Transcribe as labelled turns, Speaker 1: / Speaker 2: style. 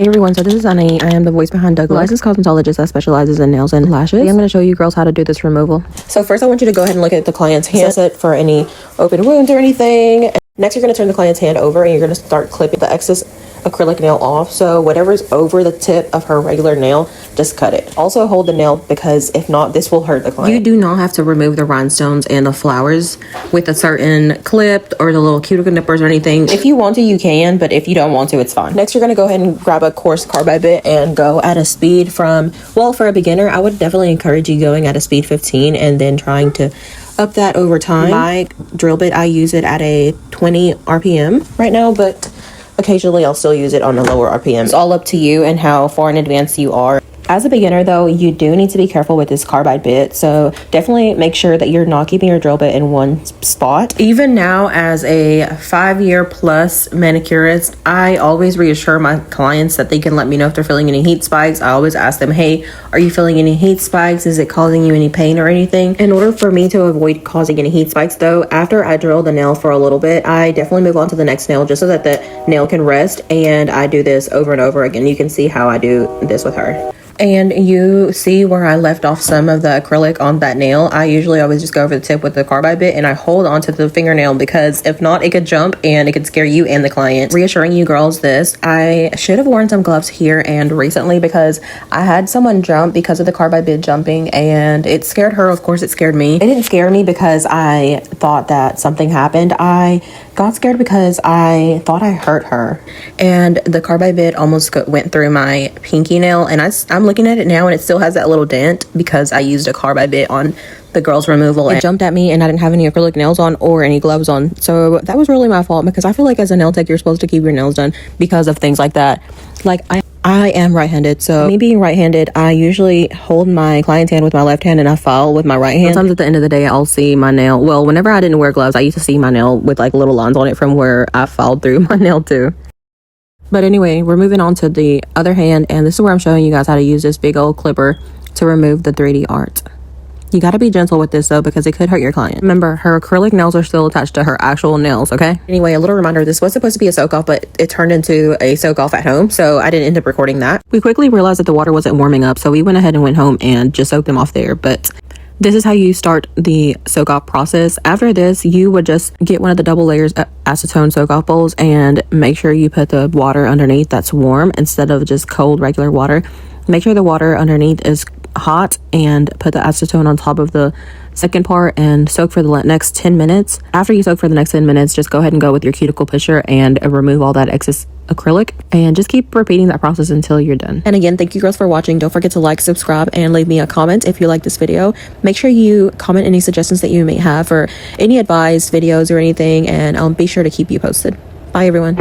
Speaker 1: Hey everyone, so this is Annie. I am the voice behind DugLook, a licensed cosmetologist that specializes in nails and lashes. I'm going to show you girls how to do this removal. So first I want you to go ahead and look at the client's hand, assess it for any open wounds or anything. Next you're going to turn the client's hand over and you're going to start clipping the excess acrylic nail off. So whatever's over the tip of her regular nail, just cut it. Also hold the nail because if not, this will hurt the client. You do not have to remove the rhinestones and the flowers with a certain clip or the little cuticle nippers or anything. If you want to, you can, but if you don't want to, it's fine. Next, you're going to go ahead and grab a coarse carbide bit and go at a speed from, well, for a beginner, I would definitely encourage you going at a speed 15 and then trying to up that over time. My drill bit, I use it at a 20 RPM right now, but occasionally I'll still use it on a lower RPM. It's all up to you and how far in advance you are. As a beginner though, you do need to be careful with this carbide bit, so definitely make sure that you're not keeping your drill bit in one spot. Even now as a 5-year plus manicurist, I always reassure my clients that they can let me know if they're feeling any heat spikes. I always ask them, hey, are you feeling any heat spikes? Is it causing you any pain or anything? In order for me to avoid causing any heat spikes though, after I drill the nail for a little bit, I definitely move on to the next nail just so that the nail can rest, and I do this over and over again. You can see how I do this with her. And you see where I left off some of the acrylic on that nail. I usually always just go over the tip with the carbide bit and I hold onto the fingernail because if not, it could jump and it could scare you and the client. Reassuring you girls this, I should have worn some gloves here and recently because I had someone jump because of the carbide bit jumping and it scared her. Of course, it scared me. It didn't scare me because I thought that something happened. I got scared because I thought I hurt her, and the carbide bit almost went through my pinky nail, and I'm looking at it now and it still has that little dent because I used a carbide bit on the girl's removal. It jumped at me and I didn't have any acrylic nails on or any gloves on, so that was really my fault because I feel like as a nail tech you're supposed to keep your nails done because of things like that. Like I am right-handed, so me being right-handed, I usually hold my client's hand with my left hand and I file with my right hand. Sometimes at the end of the day, I'll see my nail. Well, whenever I didn't wear gloves, I used to see my nail with like little lines on it from where I filed through my nail too. But anyway, we're moving on to the other hand, and this is where I'm showing you guys how to use this big old clipper to remove the 3D art. You got to be gentle with this though because it could hurt your client. Remember, her acrylic nails are still attached to her actual nails, okay? Anyway, a little reminder, this was supposed to be a soak off, but it turned into a soak off at home, so I didn't end up recording that. We quickly realized that the water wasn't warming up, so we went ahead and went home and just soaked them off there. But this is how you start the soak off process. After this, you would just get one of the double layers acetone soak off bowls and make sure you put the water underneath that's warm instead of just cold regular water. Make sure the water underneath is hot and put the acetone on top of the second part and soak for the next 10 minutes. After you soak for the next 10 minutes, just go ahead and go with your cuticle pusher and remove all that excess acrylic and just keep repeating that process until you're done. And again, thank you girls for watching. Don't forget to like, subscribe, and leave me a comment if you like this video. Make sure you comment any suggestions that you may have or any advice, videos, or anything, and I'll be sure to keep you posted. Bye everyone.